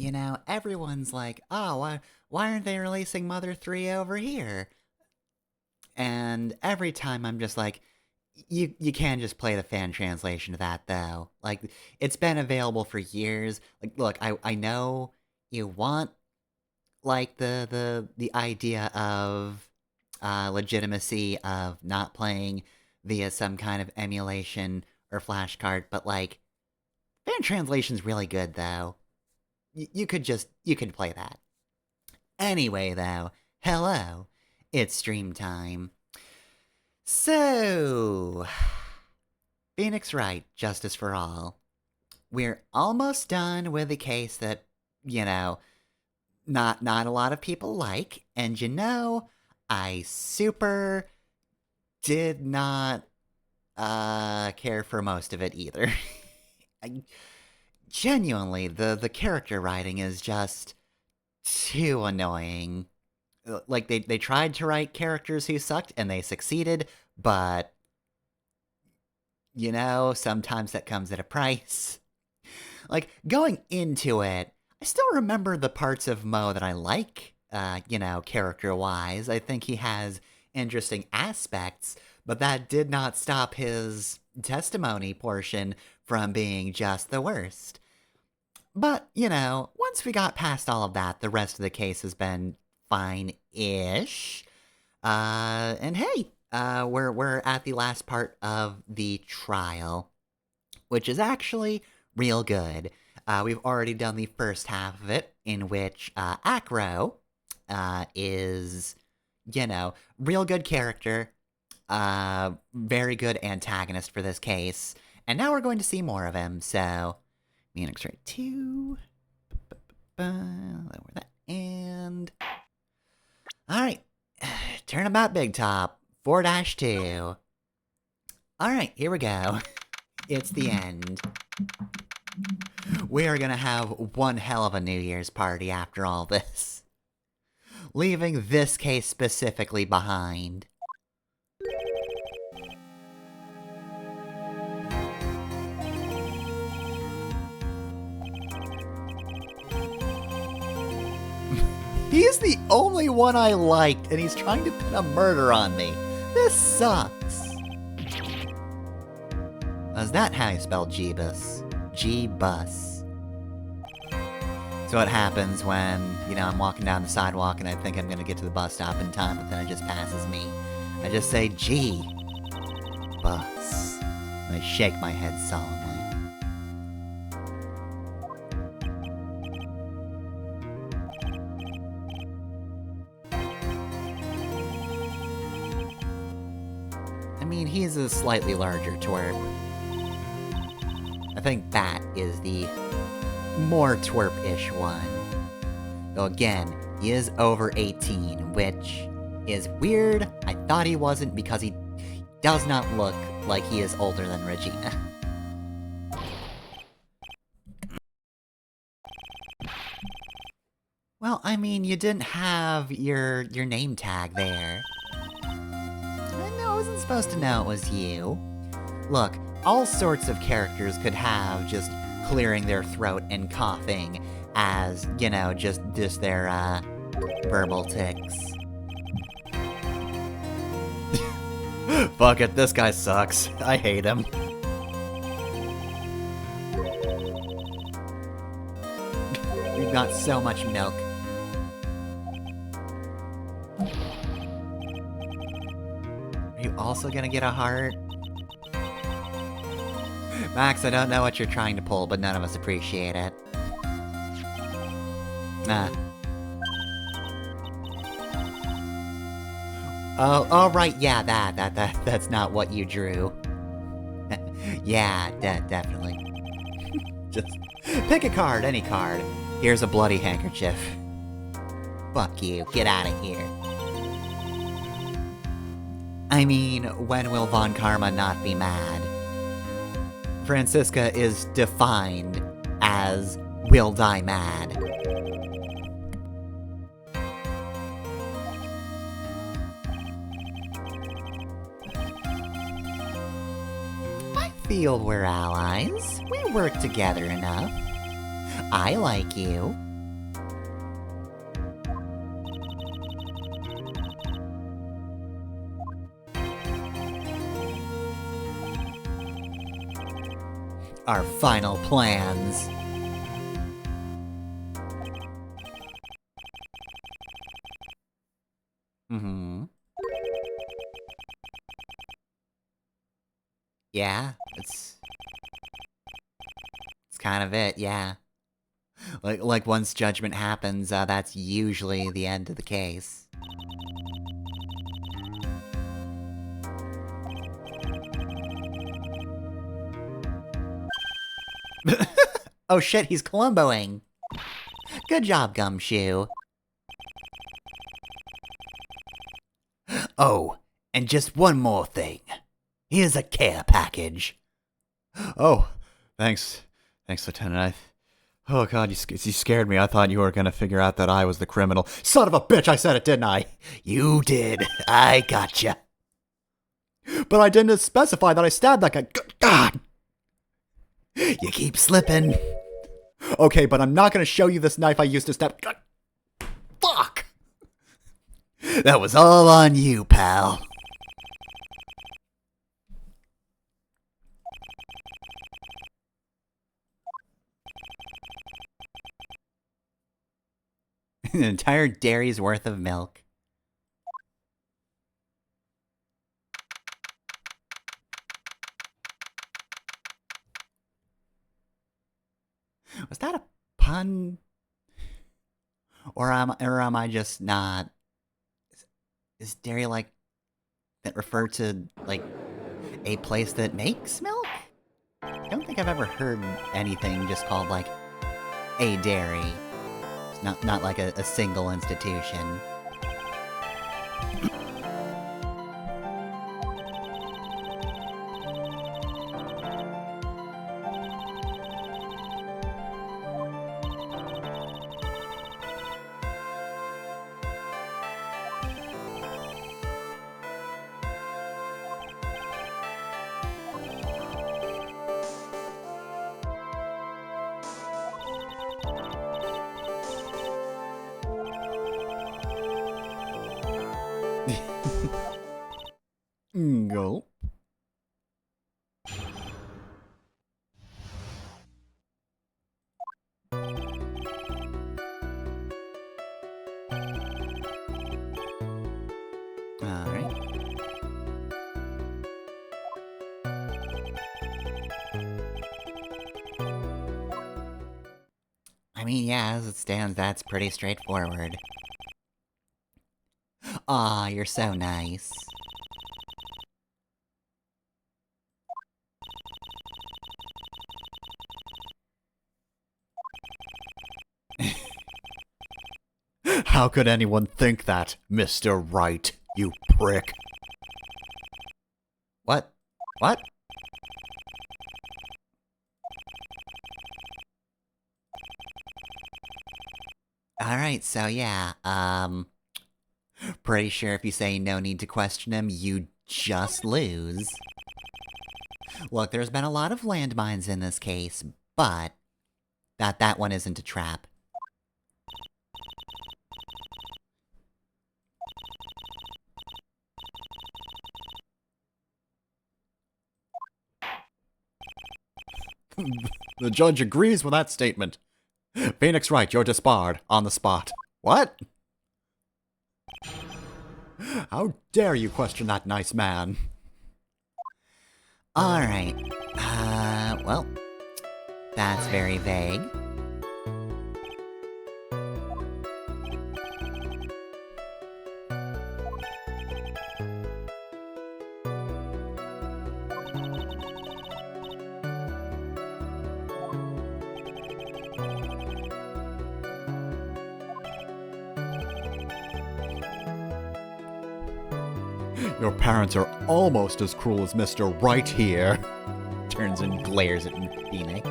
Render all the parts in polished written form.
You know, everyone's like, oh, why aren't they releasing Mother 3 over here? And every time I'm just like, you can just play the fan translation of that, though. Like, it's been available for years. Like, look, I know you want, like, the idea of legitimacy of not playing via some kind of emulation or flashcard, but, like, fan translation's really good, though. You could play that. Anyway, though, hello, it's stream time. So, Phoenix Wright, Justice for All. We're almost done with a case that, you know, not a lot of people like, and you know, I super did not care for most of it either. Genuinely, the character writing is just too annoying. Like, they tried to write characters who sucked, and they succeeded, but, you know, sometimes that comes at a price. Like, going into it, I still remember the parts of Mo that I like, you know, character-wise. I think he has interesting aspects, but that did not stop his testimony portion from being just the worst. But, you know, once we got past all of that, the rest of the case has been fine-ish. And hey, we're at the last part of the trial, which is actually real good. We've already done the first half of it, in which Acro is, you know, real good character, very good antagonist for this case, and now we're going to see more of him, so Phoenix Wright 2, lower that, and alright, Turnabout Big Top, 4-2. Alright, here we go. It's the end. We are gonna have one hell of a New Year's party after all this. Leaving this case specifically behind. He's the only one I liked, and he's trying to pin a murder on me. This sucks. Is that how you spell Jeebus? G-bus. So what happens when, I'm walking down the sidewalk and I think I'm gonna get to the bus stop in time, but then it just passes me. I just say, G. Bus. And I shake my head solemnly. I mean, he's a slightly larger twerp. I think that is the more twerp-ish one. Though again, he is over 18, which is weird. I thought he wasn't because he does not look like he is older than Regina. Well, I mean, you didn't have your name tag there. I wasn't supposed to know it was you. Look, all sorts of characters could have just clearing their throat and coughing as, just their, verbal tics. Fuck it, this guy sucks. I hate him. We've got so much milk. Are you also gonna get a heart? Max, I don't know what you're trying to pull, but none of us appreciate it. Nah. Oh, right, yeah, that's not what you drew. Yeah, definitely. Just pick a card, any card. Here's a bloody handkerchief. Fuck you, get out of here. I mean, when will Von Karma not be mad? Francisca is defined as will die mad. I feel we're allies. We work together enough. I like you. Our final plans. Yeah, it's kind of it, yeah. Like once judgment happens, that's usually the end of the case. Oh shit, he's Columboing! Good job, Gumshoe. Oh, and just one more thing. Here's a care package. Oh, thanks. Thanks, Lieutenant. Oh god, you scared me. I thought you were gonna figure out that I was the criminal. Son of a bitch, I said it, didn't I? You did. I gotcha. But I didn't specify that I stabbed that guy. God! You keep slipping. Okay, but I'm not gonna show you this knife I used to stab. Fuck! That was all on you, pal. An entire dairy's worth of milk. Was that a pun? Or am I just not? Is dairy like that refer to like a place that makes milk? I don't think I've ever heard anything just called like a dairy. It's not like a single institution. I mean, yeah, as it stands, that's pretty straightforward. Aw, you're so nice. How could anyone think that, Mr. Wright, you prick? What? What? Alright, so yeah, pretty sure if you say no need to question him, you just lose. Look, there's been a lot of landmines in this case, but that one isn't a trap. The judge agrees with that statement. Phoenix Wright, you're disbarred on the spot. What? How dare you question that nice man? Alright. Well, that's very vague. Your parents are almost as cruel as Mr. Wright here. Turns and glares at Phoenix.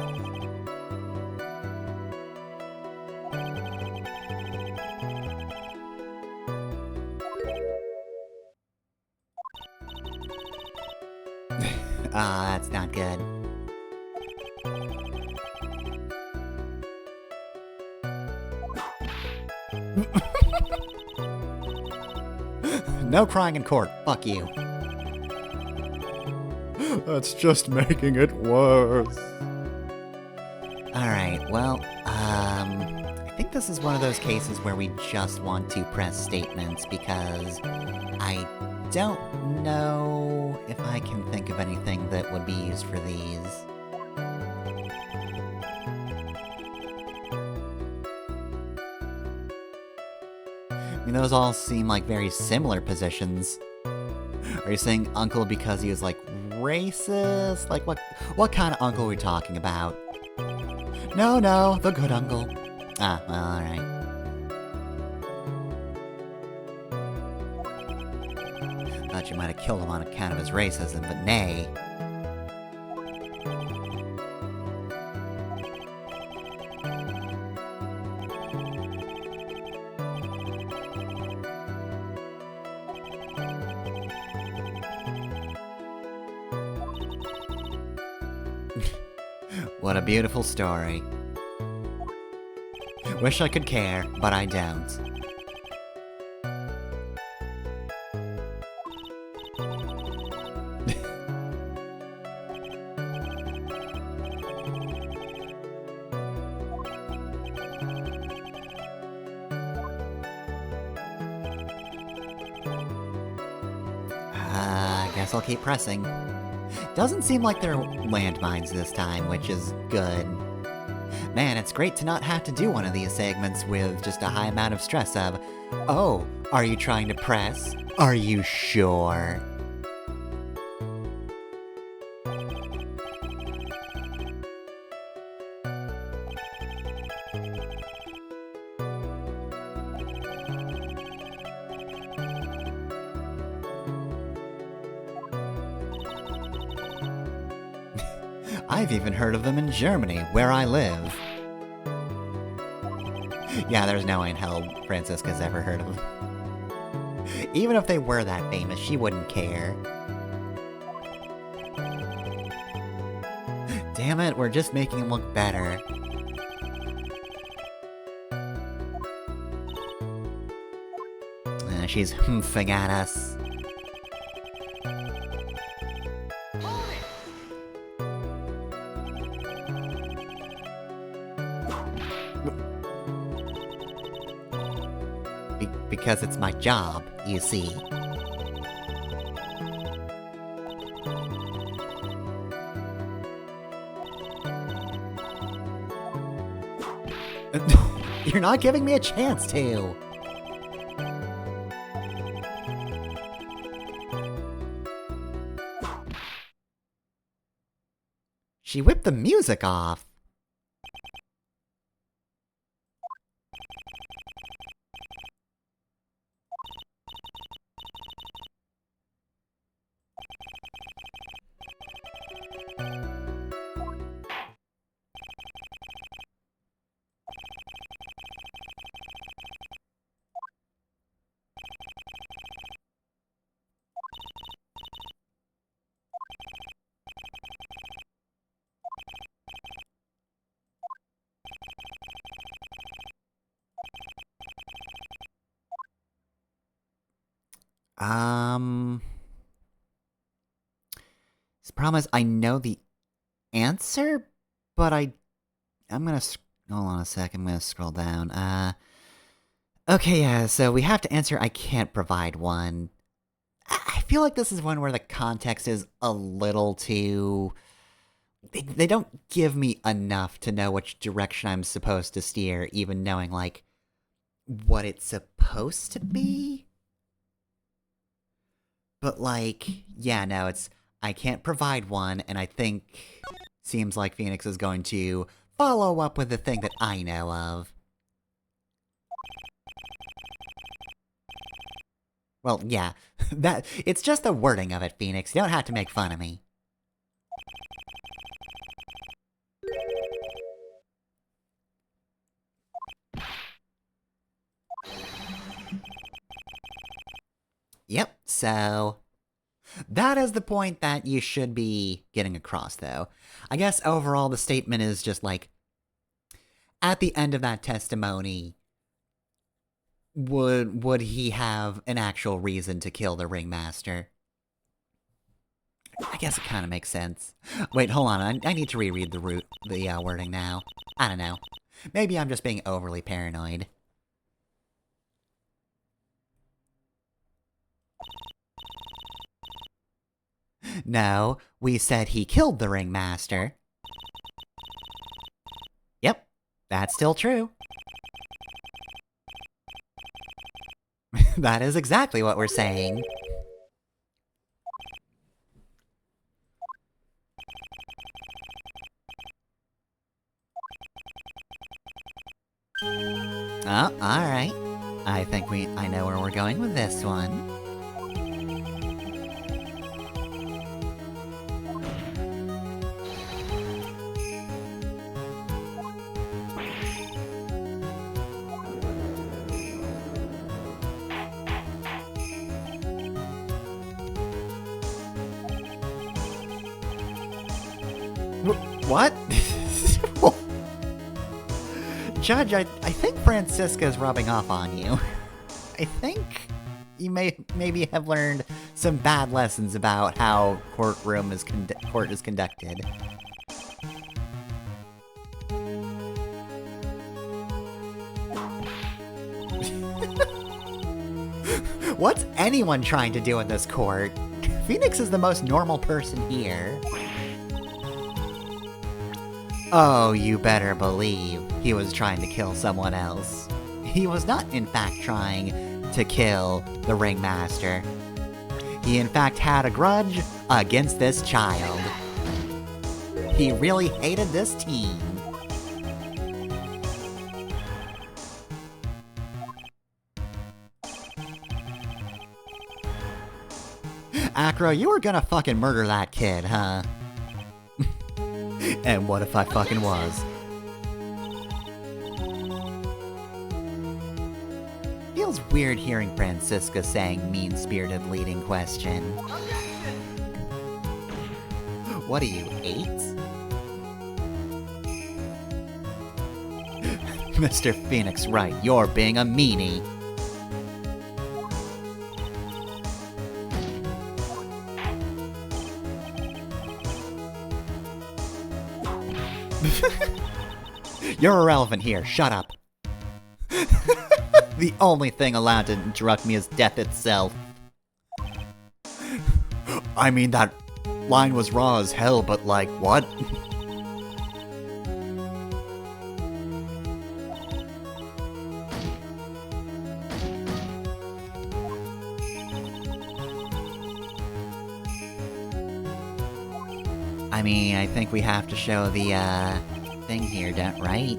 Ah, that's not good. No crying in court. Fuck you. That's just making it worse. Alright, well, I think this is one of those cases where we just want to press statements because I don't know if I can think of anything that would be used for these. I mean, those all seem like very similar positions. Are you saying uncle because he was, like, racist? Like, what kind of uncle are we talking about? No, the good uncle. Ah, well, alright. Thought you might have killed him on account of his racism, but nay. What a beautiful story. Wish I could care, but I don't. Guess I'll keep pressing. Doesn't seem like they're landmines this time, which is good. Man, it's great to not have to do one of these segments with just a high amount of stress of, oh, are you trying to press? Are you sure? I've even heard of them in Germany, where I live. Yeah, there's no way in hell Francisca's ever heard of them. Even if they were that famous, she wouldn't care. Damn it, we're just making him look better. She's humping at us. Because it's my job, you see. You're not giving me a chance to. She whipped the music off. The problem is I know the answer, but I'm gonna hold on a sec. I'm gonna scroll down. Okay, yeah. So we have to answer. I can't provide one. I feel like this is one where the context is a little too. They don't give me enough to know which direction I'm supposed to steer, even knowing like what it's supposed to be. But like, yeah, no, I can't provide one, and I think seems like Phoenix is going to follow up with the thing that I know of. Well, yeah, it's just the wording of it, Phoenix. You don't have to make fun of me. Yep, so that is the point that you should be getting across, though. I guess overall the statement is just like, at the end of that testimony, would he have an actual reason to kill the ringmaster? I guess it kind of makes sense. Wait, hold on, I need to reread the wording now. I don't know. Maybe I'm just being overly paranoid. No, we said he killed the ringmaster. Yep, that's still true. That is exactly what we're saying. Oh, alright. I think I know where we're going with this one. What? Judge, I think Francisca's rubbing off on you. I think you maybe have learned some bad lessons about how court is conducted. What's anyone trying to do in this court? Phoenix is the most normal person here. Oh, you better believe he was trying to kill someone else. He was not, in fact, trying to kill the ringmaster. He, in fact, had a grudge against this child. He really hated this teen. Acro, you were gonna fucking murder that kid, huh? And what if I fucking was? Feels weird hearing Francisca saying mean-spirited leading question. What are you, 8? Mr. Phoenix Wright, you're being a meanie. You're irrelevant here, shut up. The only thing allowed to interrupt me is death itself. I mean, that line was raw as hell, but like, what? mean, I think we have to show the, thing here, right?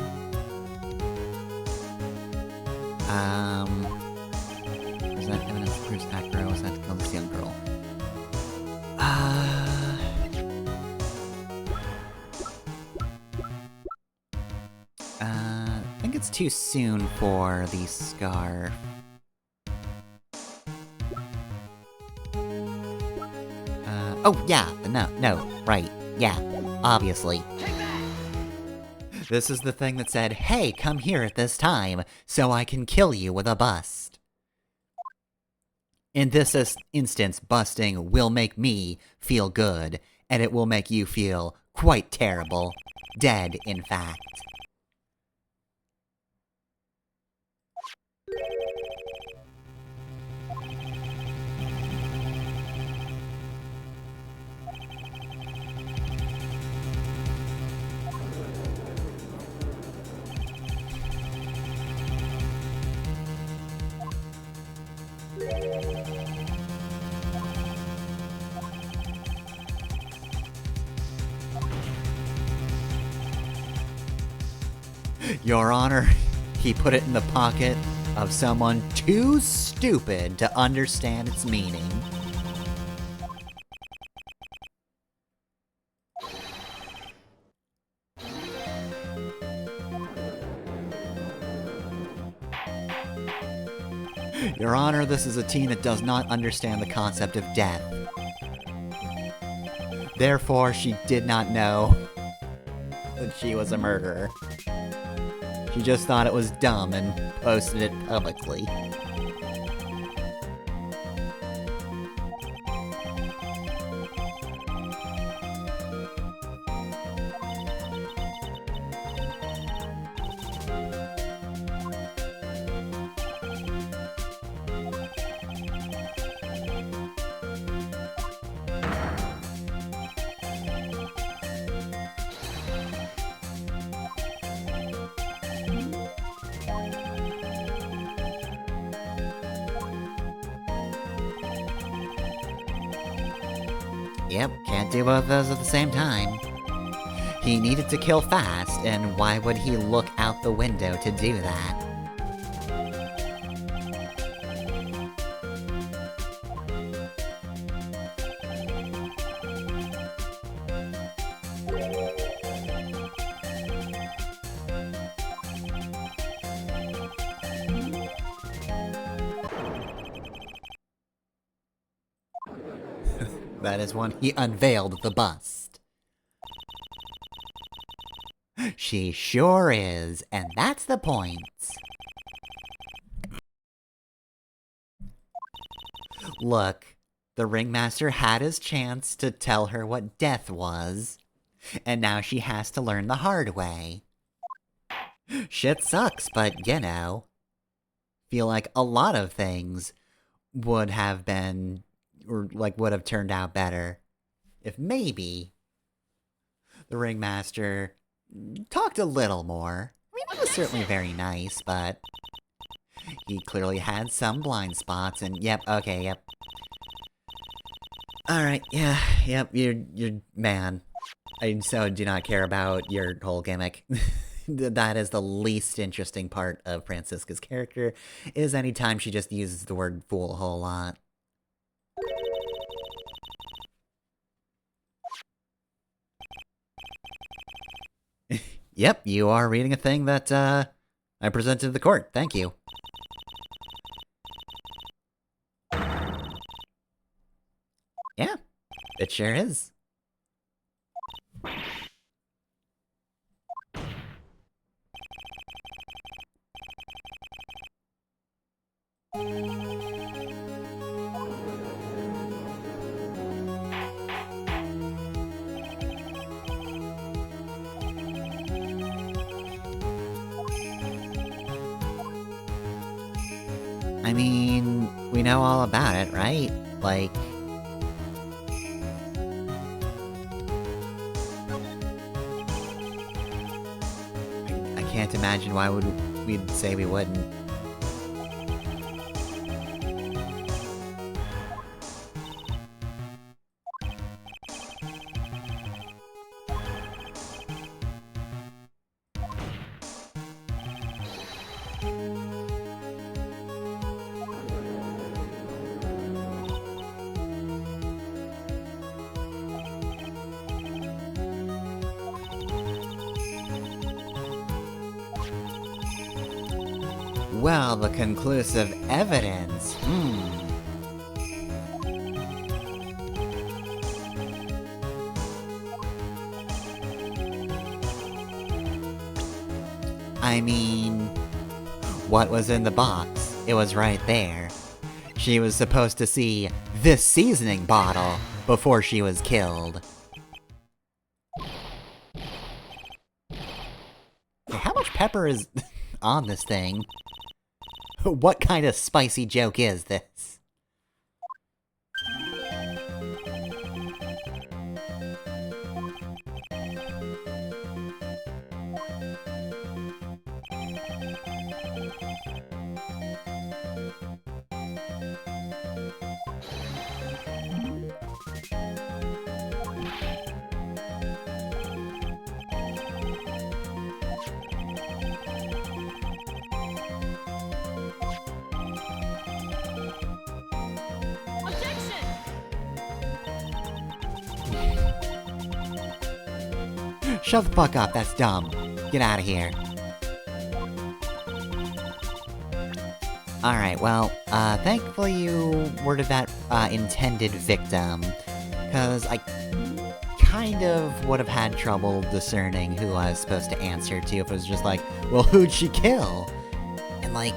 Was that evidence that proves Acro was not to kill this young girl? I think it's too soon for the scarf. Oh, yeah, no, right, yeah, obviously. This is the thing that said, hey, come here at this time, so I can kill you with a bust. In this instance, busting will make me feel good, and it will make you feel quite terrible. Dead, in fact. Your Honor, he put it in the pocket of someone too stupid to understand its meaning. Your Honor, this is a teen that does not understand the concept of death. Therefore, she did not know that she was a murderer. She just thought it was dumb and posted it publicly. Yep, can't do both of those at the same time. He needed to kill fast, and why would he look out the window to do that? That is when he unveiled the bust. She sure is, and that's the point. Look, the ringmaster had his chance to tell her what death was, and now she has to learn the hard way. Shit sucks, but you know, feel like a lot of things would have been, or like would have turned out better if maybe the ringmaster talked a little more. I mean, it was certainly very nice, but he clearly had some blind spots, and yep, okay, yep. Alright, yeah, yep, you're man. I so do not care about your whole gimmick. That is the least interesting part of Franziska's character, is anytime she just uses the word fool a whole lot. Yep, you are reading a thing that, I presented to the court. Thank you. Yeah, it sure is. I mean, we know all about it, right? Like, I can't imagine why we'd say we wouldn't. Well, the conclusive evidence. I mean, what was in the box? It was right there. She was supposed to see this seasoning bottle before she was killed. How much pepper is on this thing? What kind of spicy joke is this? Shut the fuck up, that's dumb. Get out of here. Alright, well, thankfully you worded that, intended victim. Cause I kind of would have had trouble discerning who I was supposed to answer to if it was just like, well, who'd she kill? And like...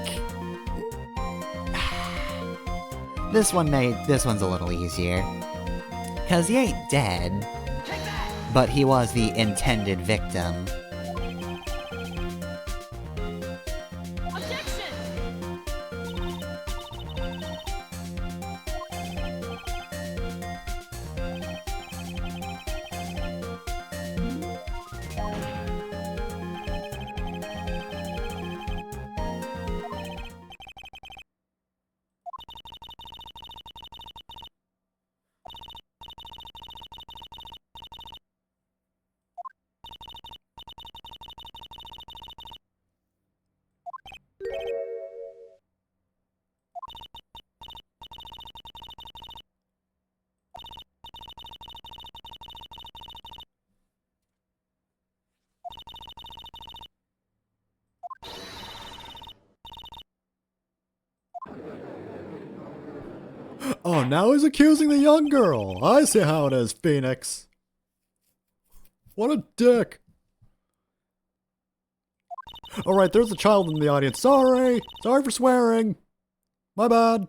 this one's a little easier. Cause he ain't dead. But he was the intended victim. Oh, now he's accusing the young girl. I see how it is, Phoenix. What a dick. Alright, there's a child in the audience. Sorry for swearing. My bad.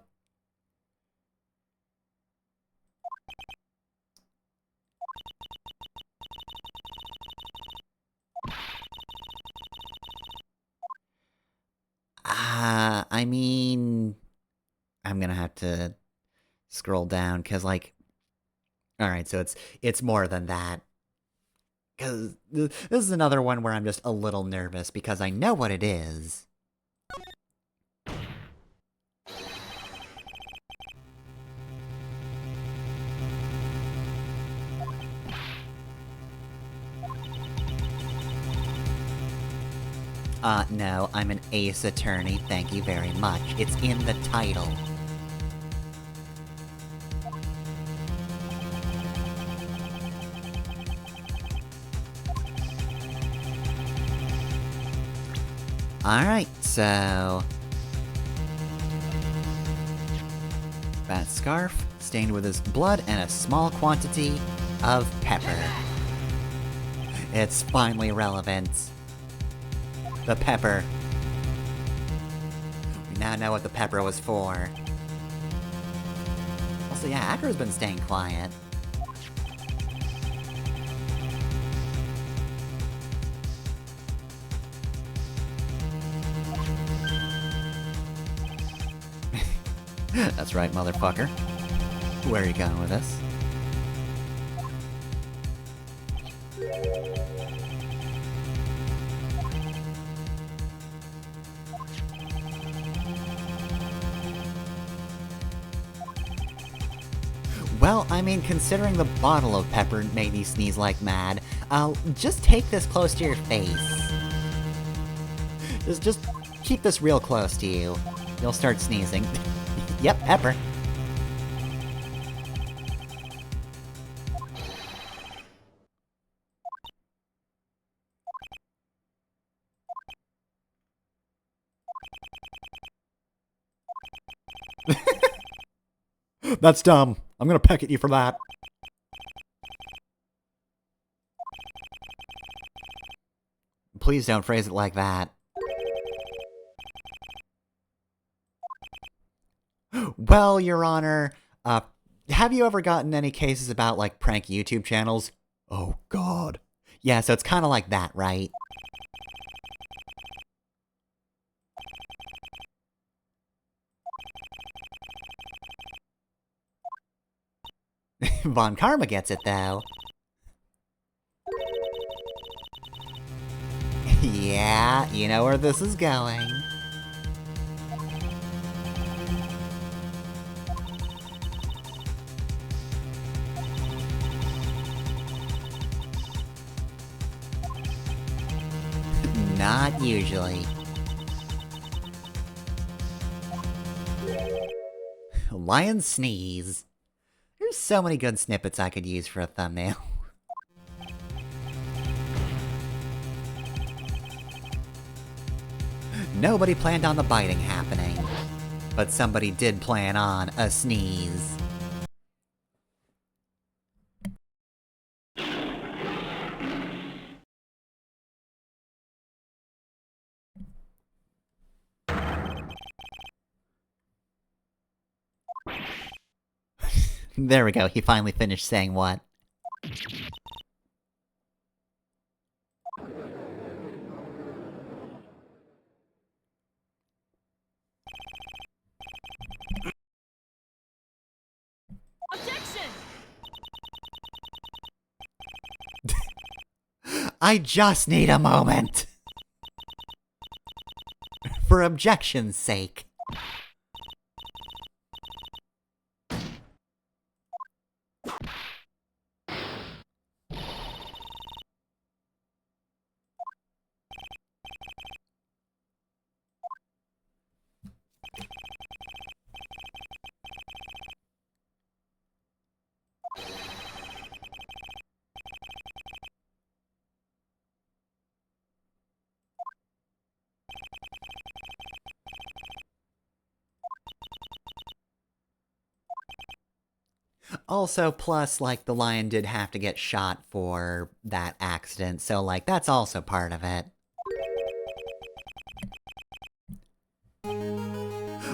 I mean... I'm gonna have to scroll down, because, like... Alright, so it's more than that. Because this is another one where I'm just a little nervous, because I know what it is. No, I'm an ace attorney, thank you very much. It's in the title. Alright, so... that scarf, stained with his blood and a small quantity of pepper. It's finally relevant. The pepper. We now know what the pepper was for. Also, yeah, Acker's been staying quiet. That's right, motherfucker. Where are you going with this? Well, I mean, considering the bottle of pepper made you sneeze like mad, just take this close to your face. Just keep this real close to you. You'll start sneezing. Yep, pepper. That's dumb. I'm gonna peck at you for that. Please don't phrase it like that. Well, Your Honor, have you ever gotten any cases about, like, prank YouTube channels? Oh, God. Yeah, so it's kind of like that, right? Von Karma gets it, though. Yeah, you know where this is going. Not usually. Lion sneeze. There's so many good snippets I could use for a thumbnail. Nobody planned on the biting happening, but somebody did plan on a sneeze. There we go, he finally finished saying what. Objection! I just need a moment! For objection's sake. Also, plus, like, the lion did have to get shot for that accident, so, like, that's also part of it.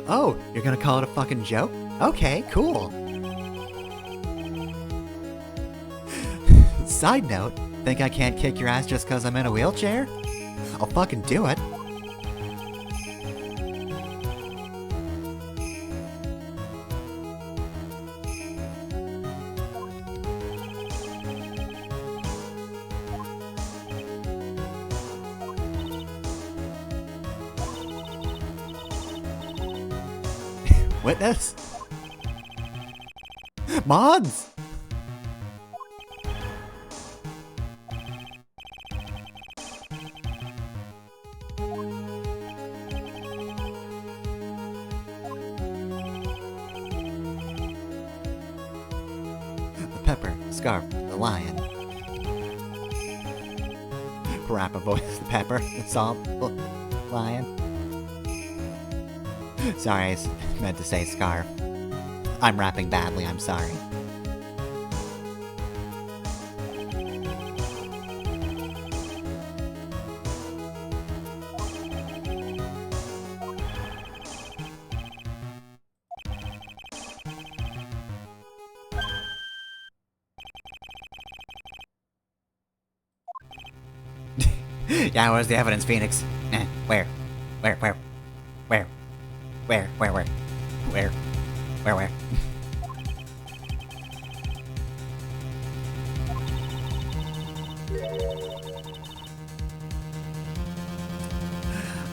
Oh, you're gonna call it a fucking joke? Okay, cool. Side note, think I can't kick your ass just cause I'm in a wheelchair? I'll fucking do it. Witness? Mods? The pepper, scarf, the lion. Parappa voice, the pepper, the salt, the lion. Sorry, I meant to say scarf. I'm rapping badly, I'm sorry. Yeah, where's the evidence, Phoenix? Where? Where? Where? Where? Where? Where? Where? Where? Where? Where?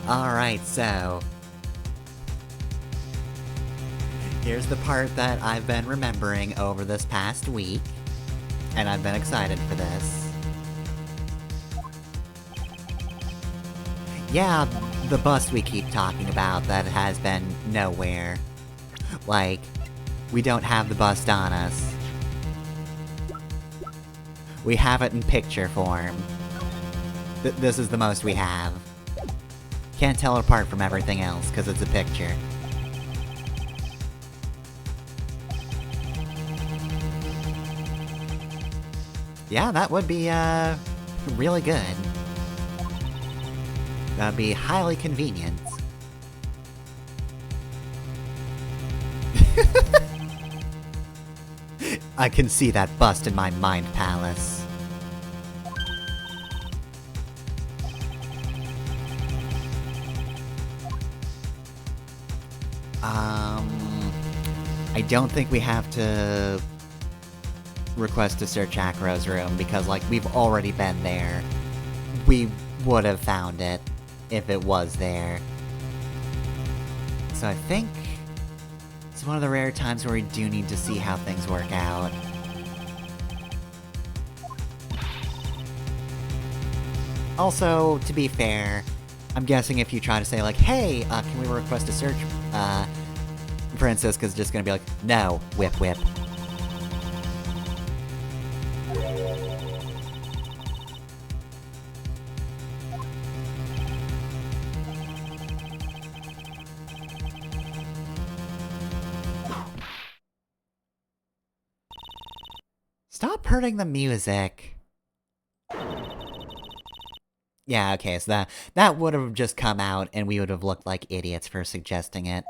Alright, so... here's the part that I've been remembering over this past week, and I've been excited for this. Yeah, the bust we keep talking about that has been nowhere. Like, we don't have the bust on us. We have it in picture form. This is the most we have. Can't tell it apart from everything else, because it's a picture. Yeah, that would be, really good. That'd be highly convenient. I can see that bust in my mind palace. I don't think we have to request to search Acro's room, because, like, we've already been there. We would have found it if it was there. So I think it's one of the rare times where we do need to see how things work out. Also, to be fair, I'm guessing if you try to say, like, hey, can we request a search, Francisca's just gonna be like, no, whip whip. Stop hurting the music. Yeah, okay, so that would have just come out, and we would have looked like idiots for suggesting it.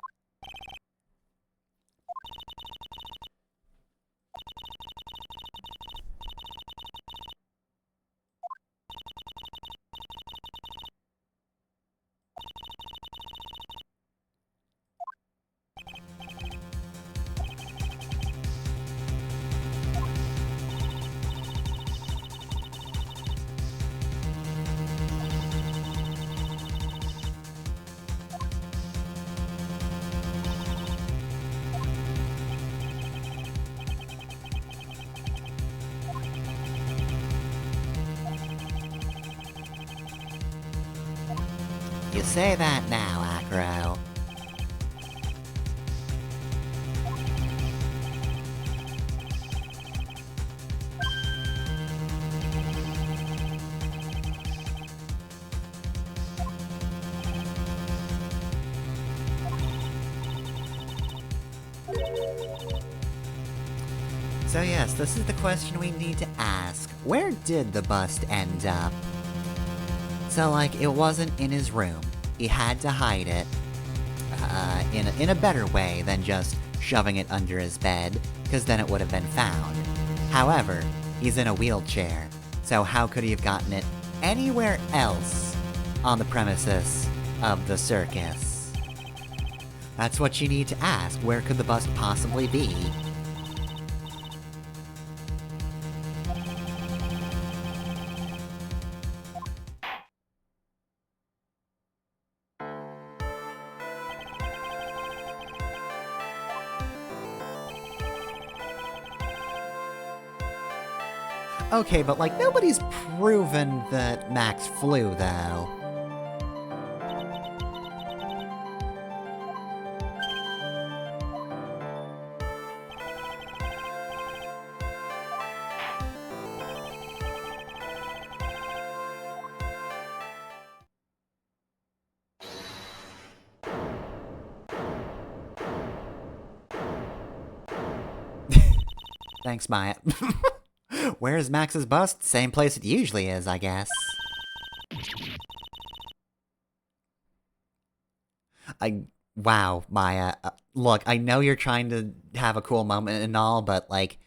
You say that now, Acro. So yes, this is the question we need to ask. Where did the bust end up? So, like, it wasn't in his room. He had to hide it, in a better way than just shoving it under his bed, because then it would have been found. However, he's in a wheelchair, so how could he have gotten it anywhere else on the premises of the circus? That's what you need to ask. Where could the bust possibly be? Okay, but, like, nobody's proven that Max flew, though. Thanks, Maya. Where's Max's bust? Same place it usually is, I guess. Wow, Maya. Look, I know you're trying to have a cool moment and all, but, like,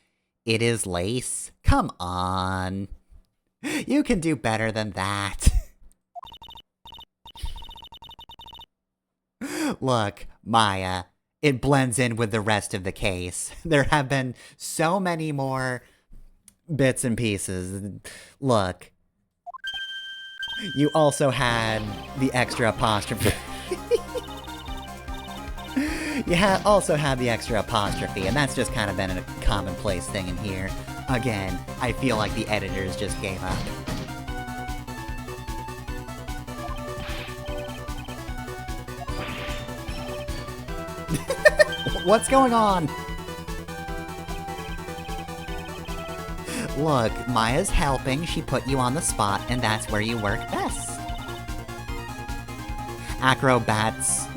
it is lace? Come on. You can do better than that. Look, Maya, it blends in with the rest of the case. There have been so many more bits and pieces. Look. You also had the extra apostrophe. You also had the extra apostrophe, and that's just kind of been a commonplace thing in here. Again, I feel like the editors just gave up. What's going on? Look, Maya's helping, she put you on the spot, and that's where you work best. Acrobats,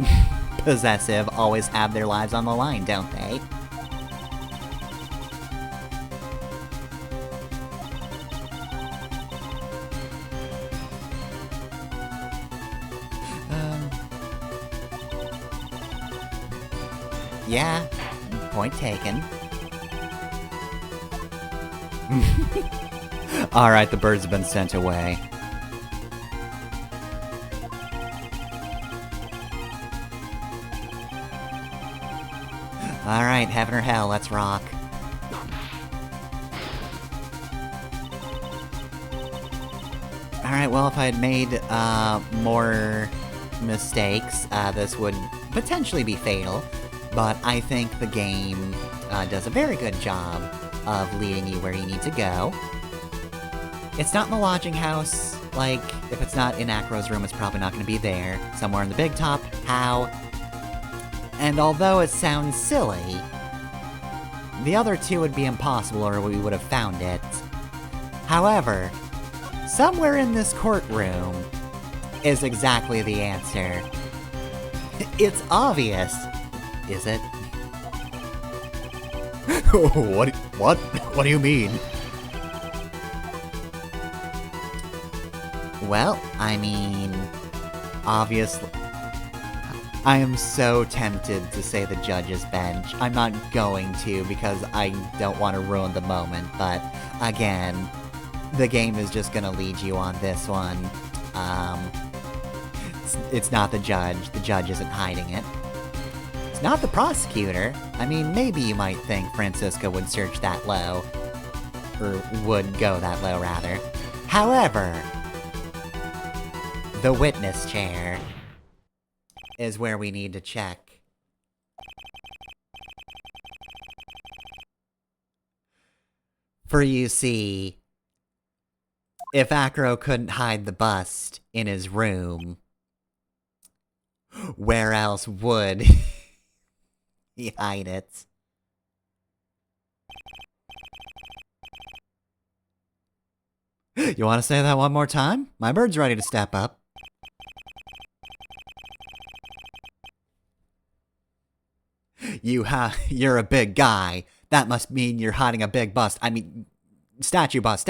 possessive, always have their lives on the line, don't they? Yeah, point taken. Alright, the birds have been sent away. Alright, heaven or hell, let's rock. Alright, well, if I had made, more mistakes, this would potentially be fatal, but I think the game, does a very good job of leading you where you need to go. It's not in the lodging house, like, if it's not in Acro's room, it's probably not gonna be there. Somewhere in the big top, how? And although it sounds silly, the other two would be impossible or we would have found it. However, somewhere in this courtroom is exactly the answer. It's obvious, is it? What do you mean? Well, I mean, obviously, I am so tempted to say the judge's bench. I'm not going to because I don't want to ruin the moment, but again, the game is just gonna lead you on this one. It's not the judge isn't hiding it. It's not the prosecutor. I mean, maybe you might think Francisco would search that low. Or would go that low, rather. However, the witness chair is where we need to check. For you see, if Acro couldn't hide the bust in his room, where else would he hide it? You want to say that one more time? My bird's ready to step up. You're a big guy. That must mean you're hiding a big bust. I mean, statue bust.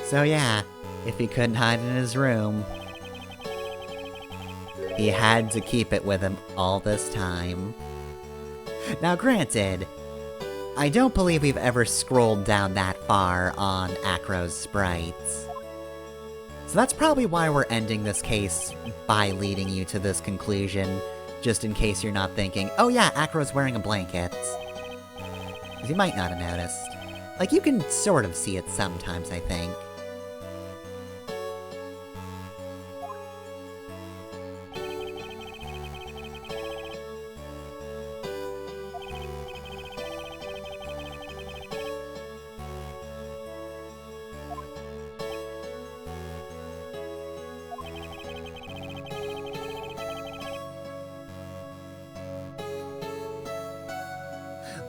So yeah, if he couldn't hide in his room, he had to keep it with him all this time. Now granted, I don't believe we've ever scrolled down that far on Acro's sprites. So that's probably why we're ending this case by leading you to this conclusion, just in case you're not thinking, oh yeah, Acro's wearing a blanket. Because you might not have noticed. Like, you can sort of see it sometimes, I think.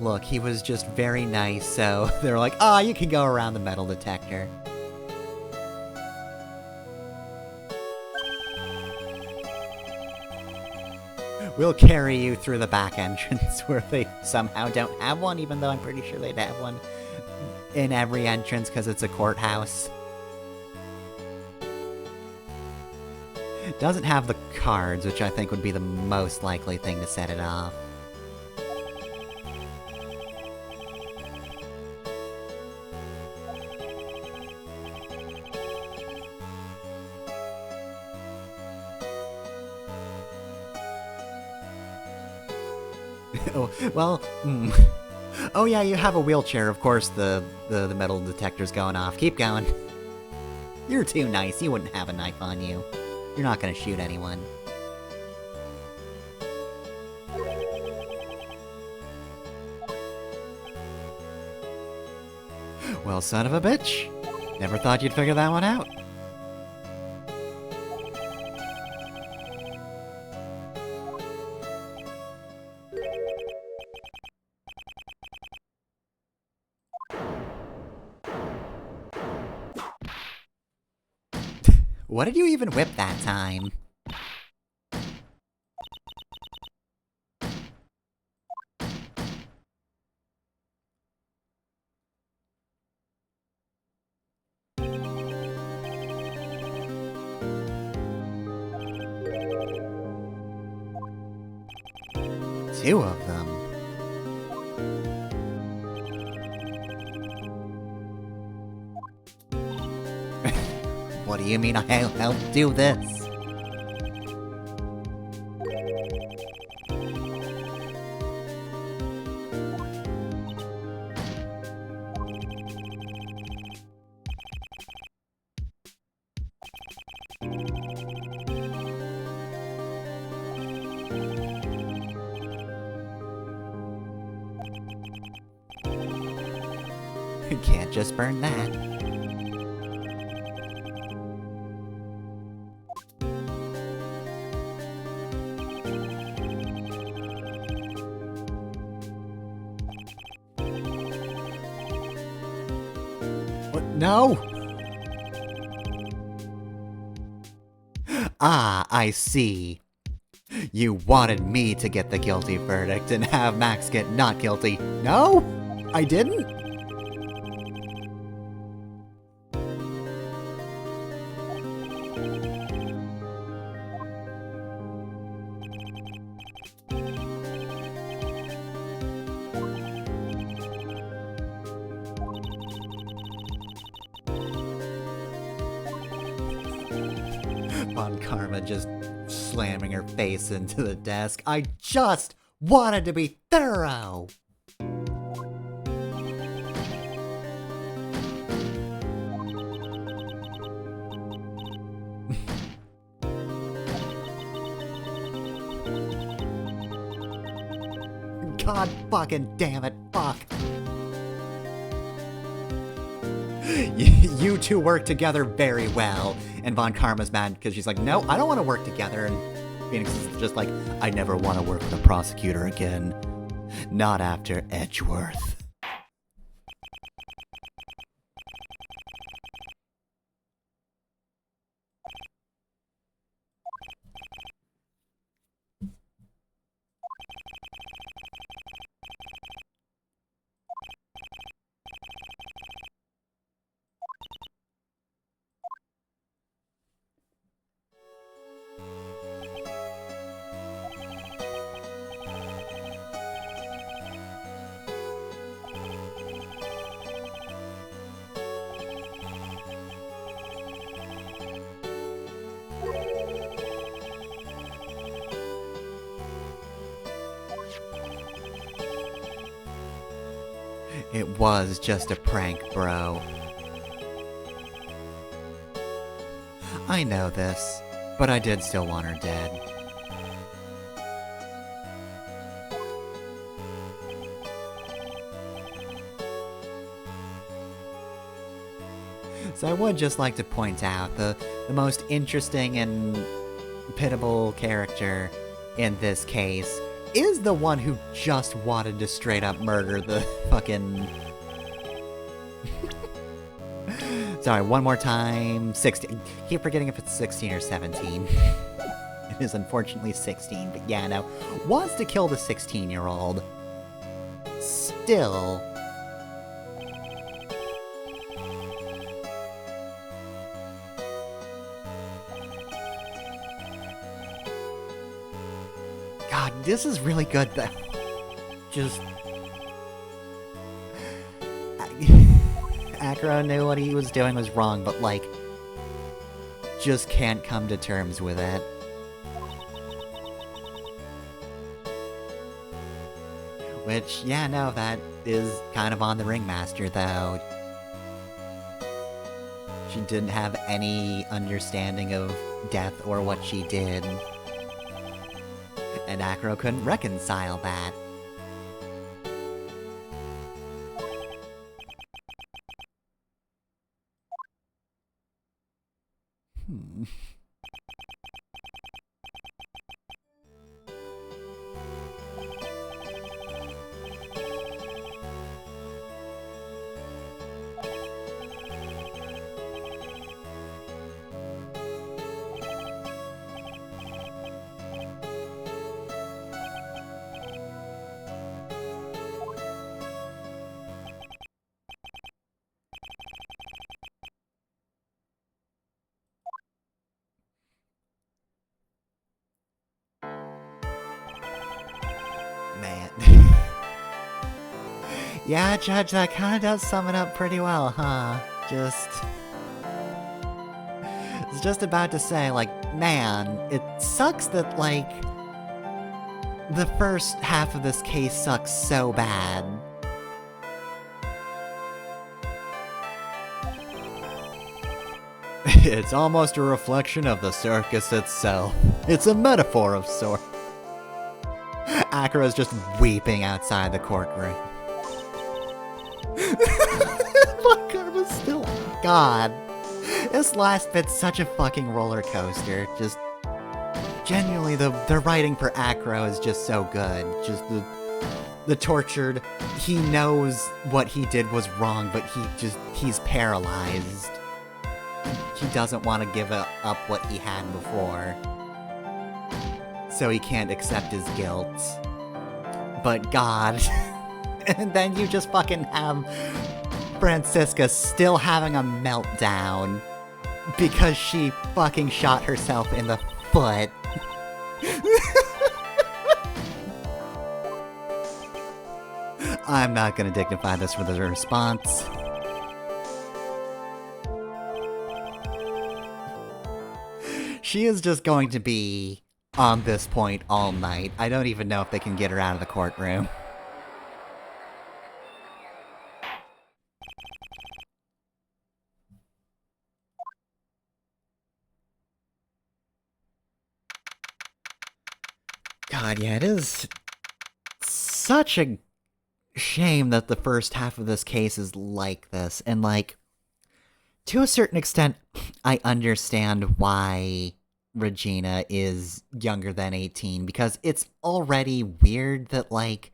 Look, he was just very nice, so they're like, oh, you can go around the metal detector. We'll carry you through the back entrance where they somehow don't have one, even though I'm pretty sure they'd have one in every entrance because it's a courthouse. Doesn't have the cards, which I think would be the most likely thing to set it off. Oh, well, Oh yeah, you have a wheelchair, of course the metal detector's going off. Keep going. You're too nice, you wouldn't have a knife on you. You're not gonna shoot anyone. Well, son of a bitch. Never thought you'd figure that one out. What did you even whip that time? 2 of them. What do you mean I'll help do this? Can't just burn that. What? No! Ah, I see. You wanted me to get the guilty verdict and have Max get not guilty. No! I didn't? Von Karma just slamming her face into the desk. I just wanted to be thorough! God fucking damn it, fuck. You two work together very well. And Von Karma's mad because she's like, no, I don't want to work together. And Phoenix is just like, I never want to work with a prosecutor again. Not after Edgeworth. It was just a prank, bro. I know this, but I did still want her dead. So I would just like to point out the most interesting and pitiable character in this case is the one who just wanted to straight up murder the fucking... Sorry, one more time. 16. Keep forgetting if it's 16 or 17. It is unfortunately 16, but yeah, no. Wants to kill the 16-year-old. Still... God, this is really good, though. Just... Acro knew what he was doing was wrong, but, like, just can't come to terms with it. Which, yeah, no, that is kind of on the Ringmaster, though. She didn't have any understanding of death or what she did. And Acro couldn't reconcile that. Yeah, Judge, that kind of does sum it up pretty well, huh? I was just about to say, like, man, it sucks that, like, the first half of this case sucks so bad. It's almost a reflection of the circus itself. It's a metaphor of sorts. Akira's just weeping outside the courtroom. My karma's still... God. This last bit's such a fucking roller coaster. Just... Genuinely, the writing for Akira is just so good. Just the tortured... He knows what he did was wrong, but he's paralyzed. He doesn't want to give up what he had before. So he can't accept his guilt. But God... And then you just fucking have Francisca still having a meltdown because she fucking shot herself in the foot. I'm not gonna dignify this with a response. She is just going to be on this point all night. I don't even know if they can get her out of the courtroom. God, yeah, it is such a shame that the first half of this case is like this, and, like, to a certain extent, I understand why Regina is younger than 18, because it's already weird that, like,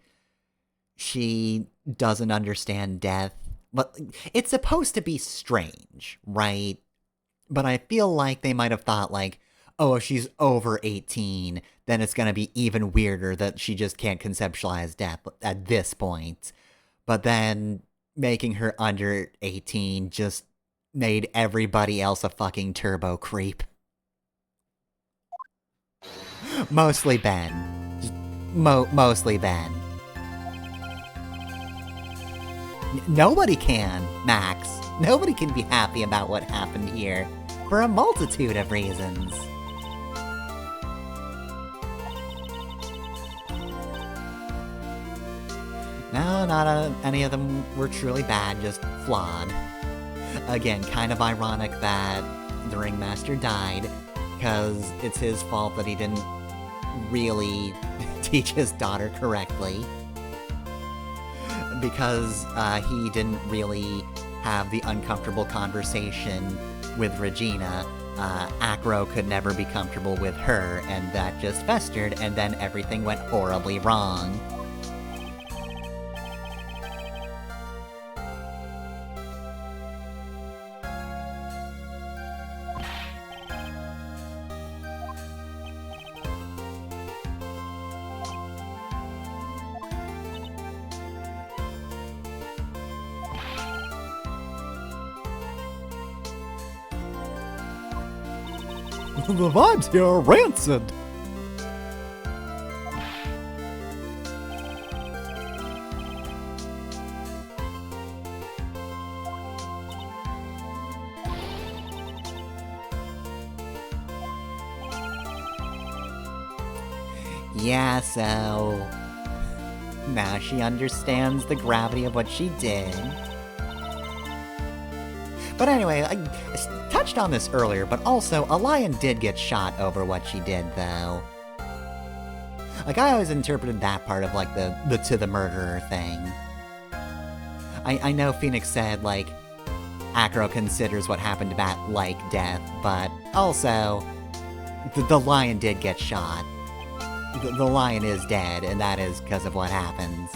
she doesn't understand death, but it's supposed to be strange, right? But I feel like they might have thought, like, oh, if she's over 18, then it's gonna be even weirder that she just can't conceptualize death at this point. But then making her under 18 just made everybody else a fucking turbo creep. Mostly Ben. Just mostly Ben. Nobody can, Max. Nobody can be happy about what happened here, for a multitude of reasons. No, not any of them were truly bad, just flawed. Again, kind of ironic that the Ringmaster died, because it's his fault that he didn't really teach his daughter correctly. Because he didn't really have the uncomfortable conversation with Regina. Akira could never be comfortable with her, and that just festered, and then everything went horribly wrong. The vibes here are rancid. Yeah, so... now she understands the gravity of what she did. But anyway, I touched on this earlier, but also, a lion did get shot over what she did, though. Like, I always interpreted that part of, like, the to the murderer thing. I know Phoenix said, like, Akira considers what happened to Bat like death, but also, the lion did get shot. The lion is dead, and that is because of what happens.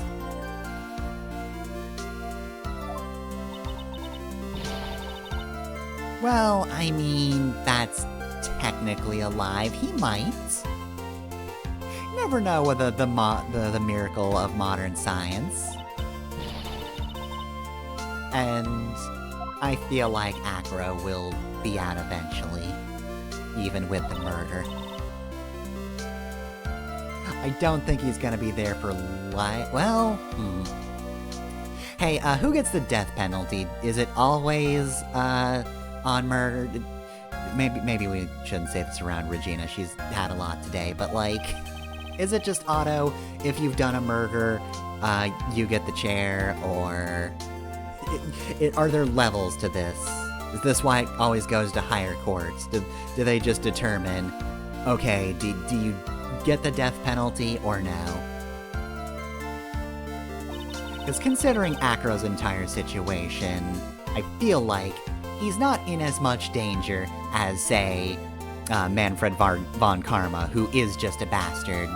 Well, I mean, that's technically alive. He might. You never know with the miracle of modern science. And I feel like Akira will be out eventually, even with the murder. I don't think he's gonna be there for Hey, who gets the death penalty? Is it always, on murder? Maybe we shouldn't say this around Regina, she's had a lot today, but like, is it just auto? If you've done a murder, you get the chair, or... are there levels to this? Is this why it always goes to higher courts? Do they just determine, okay, do you get the death penalty or no? Because considering Acro's entire situation, I feel like he's not in as much danger as, say, Manfred von Karma, who is just a bastard.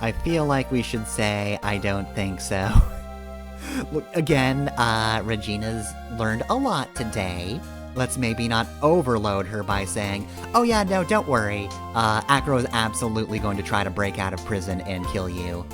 I feel like we should say I don't think so. Look, again, Regina's learned a lot today. Let's maybe not overload her by saying, oh yeah, no, don't worry. Acro is absolutely going to try to break out of prison and kill you.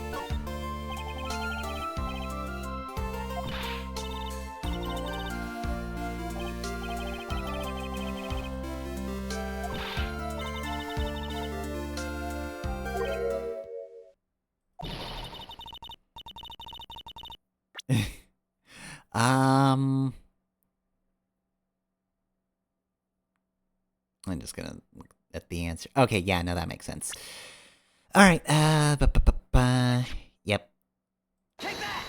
I'm just gonna look at the answer. Okay, yeah, no, that makes sense. Alright, yep. Take that!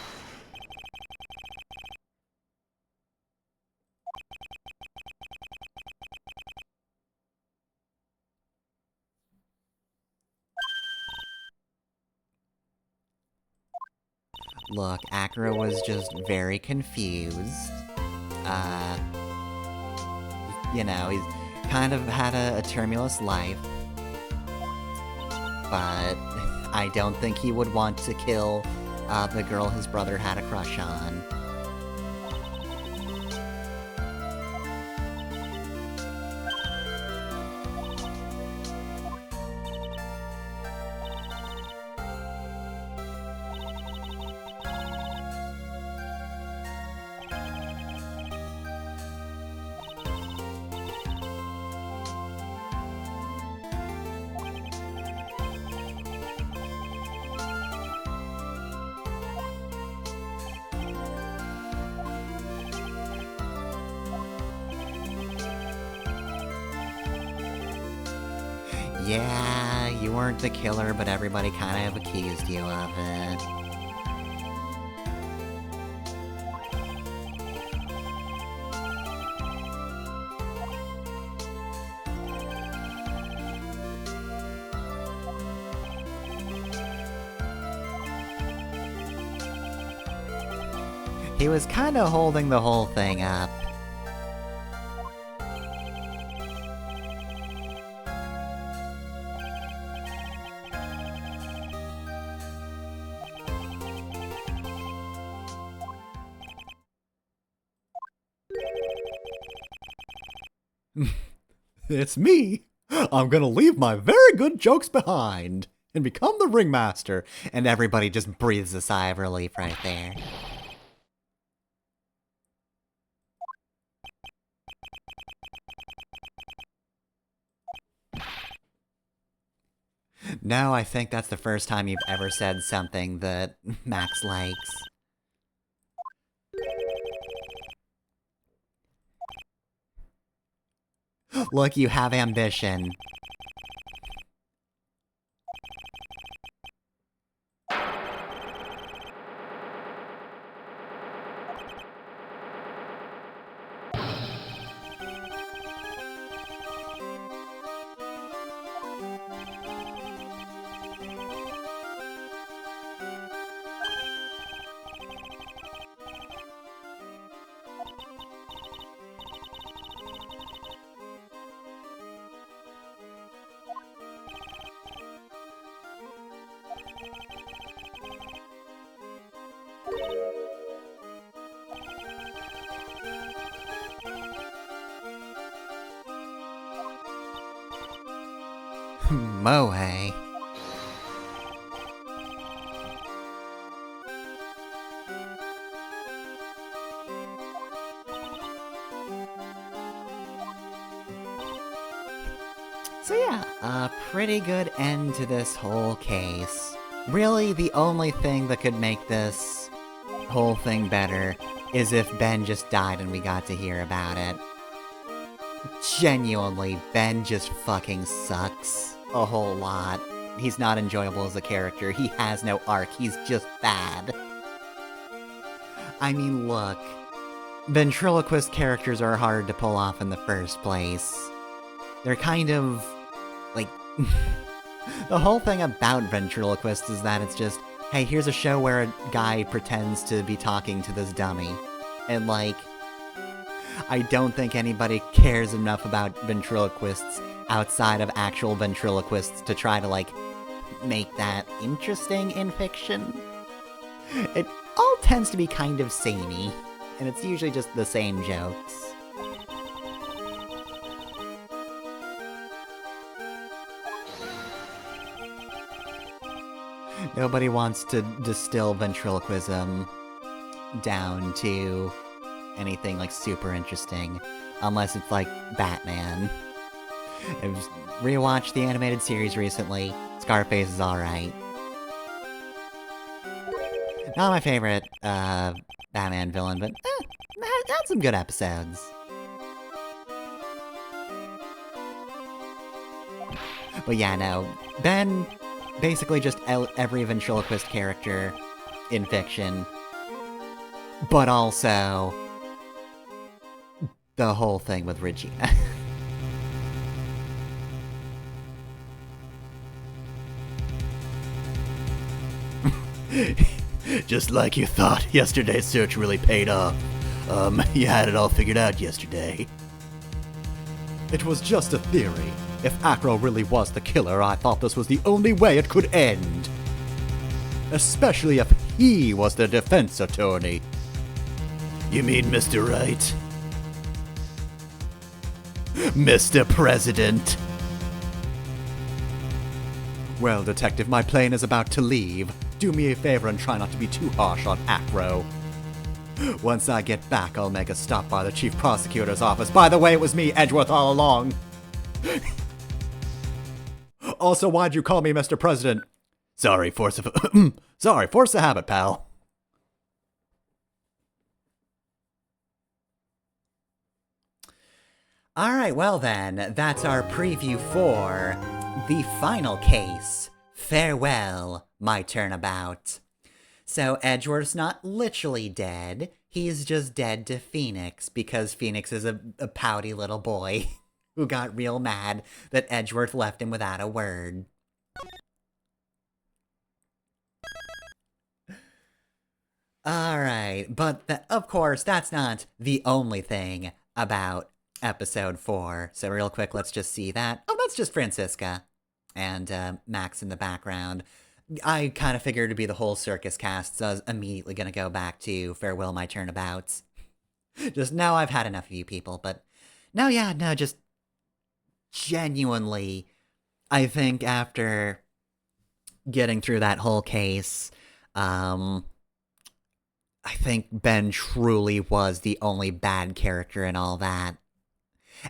Look, Acro was just very confused. You know, he's kind of had a tumultuous life. But I don't think he would want to kill the girl his brother had a crush on. Yeah, you weren't the killer, but everybody kind of accused you of it. He was kind of holding the whole thing up. It's me! I'm gonna leave my very good jokes behind and become the ringmaster. And everybody just breathes a sigh of relief right there. No, I think that's the first time you've ever said something that Max likes. Look, you have ambition. Moe. So yeah, a pretty good end to this whole case. Really, the only thing that could make this whole thing better is if Ben just died and we got to hear about it. Genuinely, Ben just fucking sucks a whole lot. He's not enjoyable as a character, he has no arc, he's just bad. I mean, look, ventriloquist characters are hard to pull off in the first place. They're kind of, like, the whole thing about ventriloquists is that it's just, hey, here's a show where a guy pretends to be talking to this dummy. And, like, I don't think anybody cares enough about ventriloquists outside of actual ventriloquists to try to, like, make that interesting in fiction. It all tends to be kind of samey, and it's usually just the same jokes. Nobody wants to distill ventriloquism down to anything, like, super interesting, unless it's, like, Batman. I've rewatched the animated series recently. Scarface is alright. Not my favorite, Batman villain, but, had some good episodes. But yeah, no, Ben, basically just every ventriloquist character in fiction, but also the whole thing with Regina. Just like you thought, yesterday's search really paid off. You had it all figured out yesterday. It was just a theory. If Acro really was the killer, I thought this was the only way it could end. Especially if he was the defense attorney. You mean Mr. Wright? Mr. President. Well, Detective, my plane is about to leave. Do me a favor and try not to be too harsh on Acro. Once I get back, I'll make a stop by the Chief Prosecutor's office. By the way, it was me, Edgeworth, all along. Also, why'd you call me Mr. President? Sorry, force of habit, pal. Alright, well then, that's our preview for the final case. Farewell, my turnabout. So Edgeworth's not literally dead, he's just dead to Phoenix, because Phoenix is a pouty little boy who got real mad that Edgeworth left him without a word. Alright, but of course, that's not the only thing about episode 4. So real quick, let's just see that. Oh, that's just Francisca. And Max in the background. I kind of figured it'd be the whole circus cast, so I was immediately gonna go back to Farewell My Turnabouts. Just, now I've had enough of you people, but... No, yeah, no, just... Genuinely, I think after getting through that whole case, I think Ben truly was the only bad character in all that.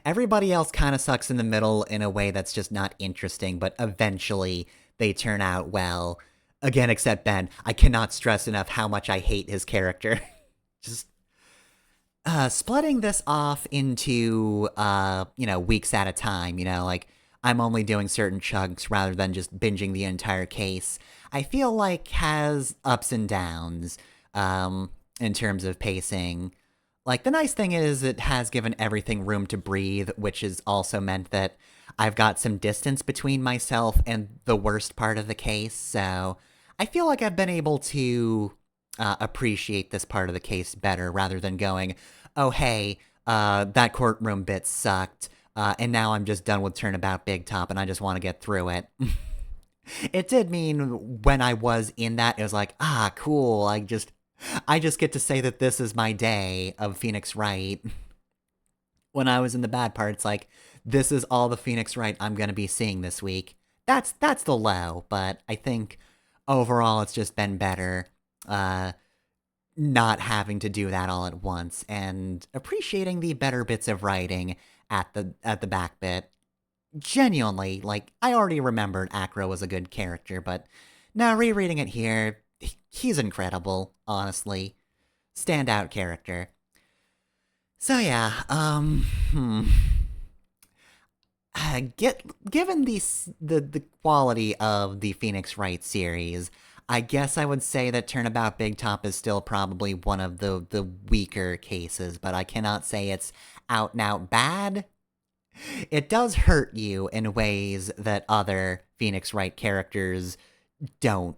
Everybody else kind of sucks in the middle in a way that's just not interesting, but eventually they turn out well. Again, except Ben. I cannot stress enough how much I hate his character. Just splitting this off into, weeks at a time, like, I'm only doing certain chunks rather than just binging the entire case, I feel like has ups and downs, in terms of pacing. Like, the nice thing is it has given everything room to breathe, which has also meant that I've got some distance between myself and the worst part of the case, so I feel like I've been able to appreciate this part of the case better, rather than going, oh hey, that courtroom bit sucked, and now I'm just done with Turnabout Big Top and I just want to get through it. It did mean when I was in that, it was like, cool, I just get to say that this is my day of Phoenix Wright. When I was in the bad part, it's like, this is all the Phoenix Wright I'm gonna be seeing this week. That's the low, but I think overall it's just been better, not having to do that all at once, and appreciating the better bits of writing at the back bit. genuinely, like, I already remembered Acro was a good character, but now rereading it here, he's incredible, honestly. Standout character. So yeah, given the quality of the Phoenix Wright series, I guess I would say that Turnabout Big Top is still probably one of the weaker cases, but I cannot say it's out and out bad. It does hurt you in ways that other Phoenix Wright characters don't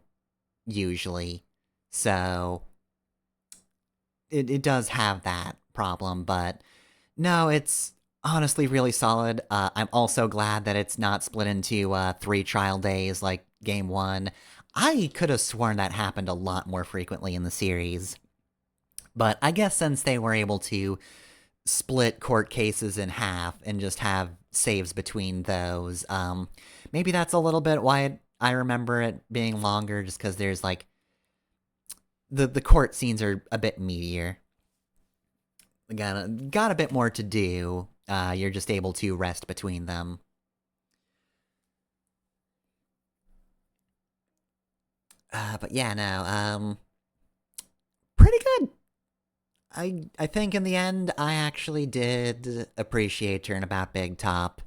usually. So it does have that problem, but no, it's honestly really solid. I'm also glad that it's not split into 3 trial days like game one. I could have sworn that happened a lot more frequently in the series. But I guess since they were able to split court cases in half and just have saves between those, maybe that's a little bit why I remember it being longer, just because there's like the court scenes are a bit meatier. Got a bit more to do. You're just able to rest between them. But yeah, no, pretty good. I think in the end, I actually did appreciate Turnabout Big Top.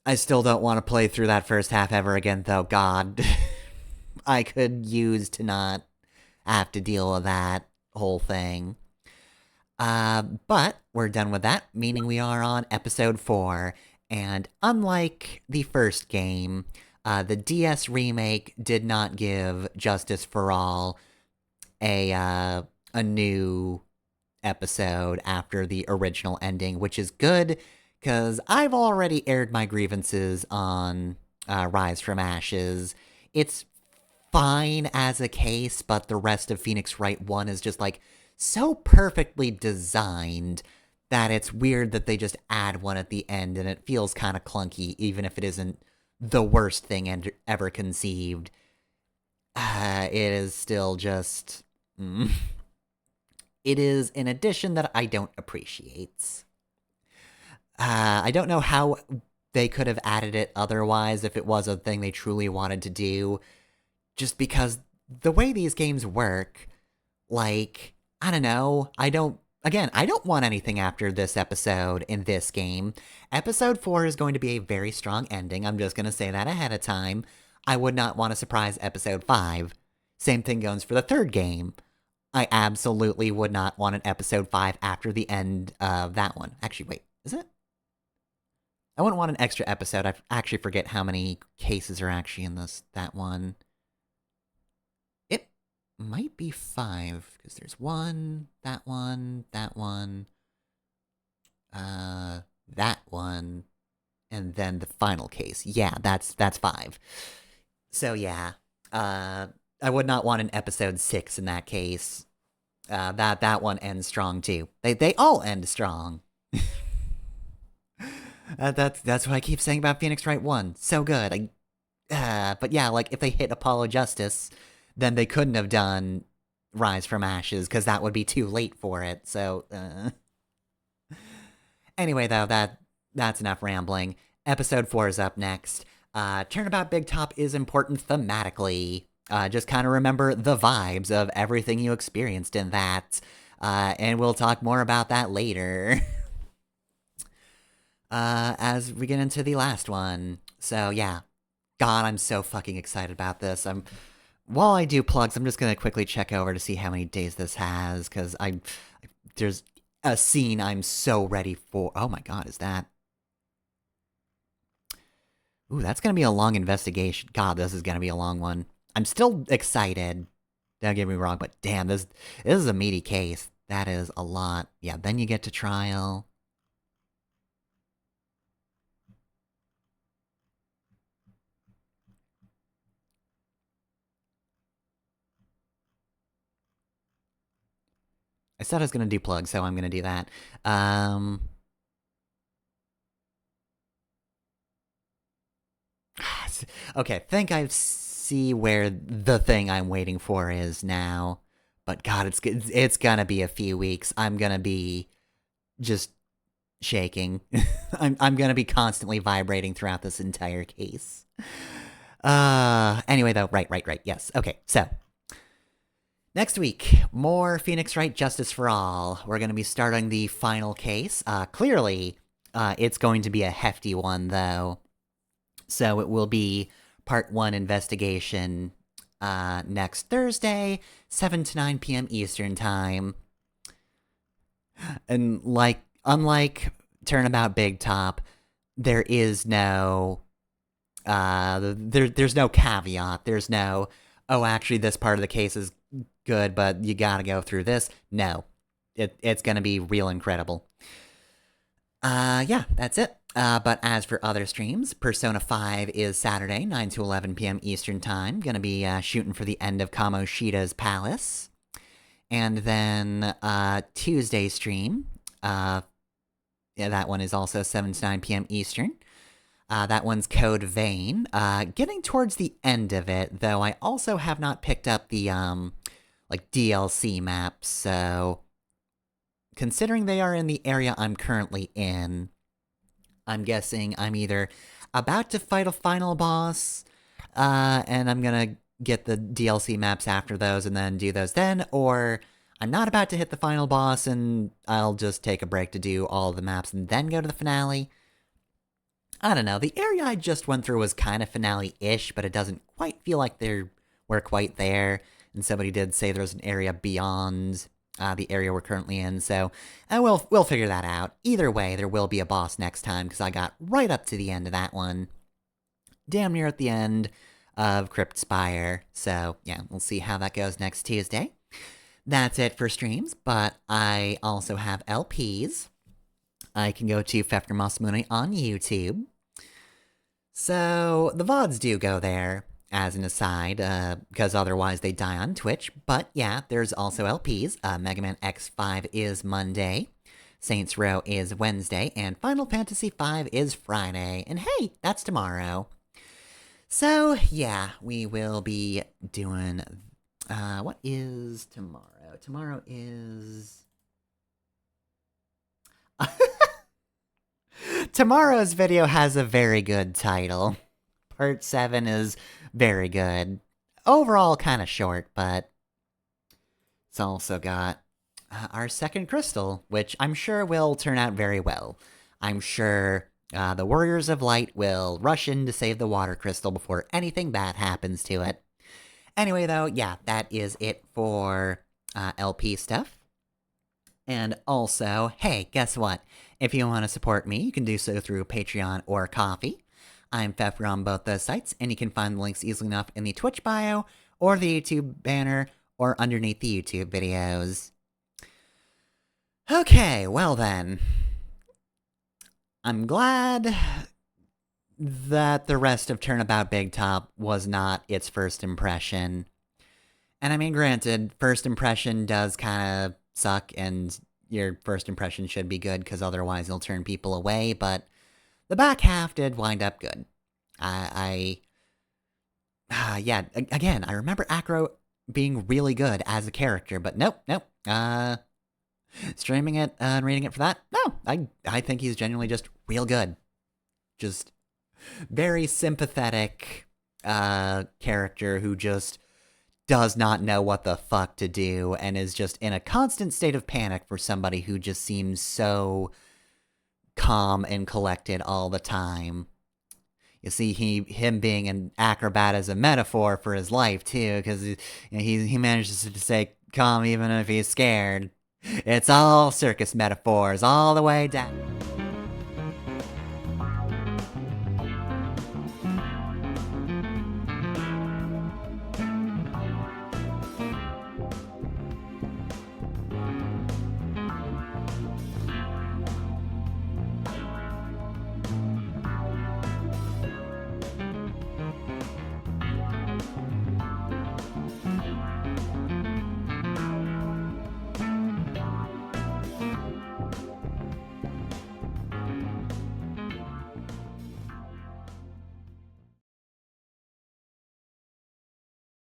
I still don't want to play through that first half ever again, though. God, I could use to not have to deal with that whole thing. But we're done with that, meaning we are on episode 4. And unlike the first game, the DS remake did not give Justice for All a new episode after the original ending, which is good, because I've already aired my grievances on Rise from Ashes. It's fine as a case, but the rest of Phoenix Wright 1 is just like so perfectly designed that it's weird that they just add one at the end, and it feels kind of clunky, even if it isn't the worst thing ever conceived. It is still just... It is an addition that I don't appreciate. I don't know how they could have added it otherwise if it was a thing they truly wanted to do. Just because the way these games work, like, I don't know, I don't want anything after this episode in this game. Episode 4 is going to be a very strong ending. I'm just going to say that ahead of time. I would not want to surprise episode 5. Same thing goes for the third game. I absolutely would not want an episode 5 after the end of that one. Actually, wait, is it? I wouldn't want an extra episode. I actually forget how many cases are actually in that one. It might be 5, because there's one, that one, that one, that one, and then the final case. Yeah, that's 5. So yeah, I would not want an episode 6 in that case. That one ends strong too. They all end strong. That's what I keep saying about Phoenix Wright 1. So good. But yeah, like if they hit Apollo Justice, then they couldn't have done Rise from Ashes, because that would be too late for it. So anyway, though, that's enough rambling. Episode 4 is up next. Turnabout Big Top is important thematically. Just kind of remember the vibes of everything you experienced in that. And we'll talk more about that later. As we get into the last one. So, yeah. God, I'm so fucking excited about this. While I do plugs, I'm just gonna quickly check over to see how many days this has, because there's a scene I'm so ready for. Oh my god, is that... Ooh, that's gonna be a long investigation. God, this is gonna be a long one. I'm still excited. Don't get me wrong, but damn, this is a meaty case. That is a lot. Yeah, then you get to trial. I said I was gonna do plugs, so I'm gonna do that. Okay, think I see where the thing I'm waiting for is now. But God, it's gonna be a few weeks. I'm gonna be just shaking. I'm gonna be constantly vibrating throughout this entire case. Anyway though, right, yes. Okay, so next week, more Phoenix Wright Justice for All. We're gonna be starting the final case. Clearly, it's going to be a hefty one though. So it will be part 1 investigation next Thursday, 7 to 9 p.m. Eastern Time. And unlike Turnabout Big Top, there is no there's no caveat. There's no, oh, actually this part of the case is good, but you gotta go through this. No. It's gonna be real incredible. Yeah, that's it. But as for other streams, Persona 5 is Saturday, 9 to 11 p.m. Eastern Time. Gonna be shooting for the end of Kamoshida's Palace. And then Tuesday stream, yeah, that one is also 7 to 9 p.m. Eastern. That one's Code Vein. Getting towards the end of it, though I also have not picked up the, like, DLC maps, so considering they are in the area I'm currently in, I'm guessing I'm either about to fight a final boss, and I'm gonna get the DLC maps after those and then do those then, or I'm not about to hit the final boss and I'll just take a break to do all the maps and then go to the finale. I don't know, the area I just went through was kind of finale-ish, but it doesn't quite feel like we're quite there, and somebody did say there's an area beyond the area we're currently in, so we'll figure that out. Either way, there will be a boss next time, because I got right up to the end of that one. Damn near at the end of Crypt Spire, so yeah, we'll see how that goes next Tuesday. That's it for streams, but I also have LPs. I can go to Fefner Masamune on YouTube. So, the VODs do go there, as an aside, because otherwise they die on Twitch. But yeah, there's also LPs. Mega Man X5 is Monday, Saints Row is Wednesday, and Final Fantasy V is Friday. And hey, that's tomorrow. So yeah, we will be doing... what is tomorrow? Tomorrow is... Tomorrow's video has a very good title. Part 7 is very good. Overall, kind of short, but it's also got our second crystal, which I'm sure will turn out very well. I'm sure the Warriors of Light will rush in to save the water crystal before anything bad happens to it. Anyway, though, yeah, that is it for LP stuff. And also, hey, guess what? If you want to support me, you can do so through Patreon or Ko-fi. I'm Pfeffer on both those sites, and you can find the links easily enough in the Twitch bio, or the YouTube banner, or underneath the YouTube videos. Okay, well then. I'm glad that the rest of Turnabout Big Top was not its first impression. And I mean, granted, first impression does kind of suck, and your first impression should be good, because otherwise you'll turn people away, but the back half did wind up good. Yeah, again, I remember Acro being really good as a character, but nope. Streaming it and reading it for that, no, I think he's genuinely just real good. Just very sympathetic character who just does not know what the fuck to do and is just in a constant state of panic for somebody who just seems so calm and collected all the time. You see, him being an acrobat is a metaphor for his life too, because he manages to stay calm even if he's scared. It's all circus metaphors all the way down.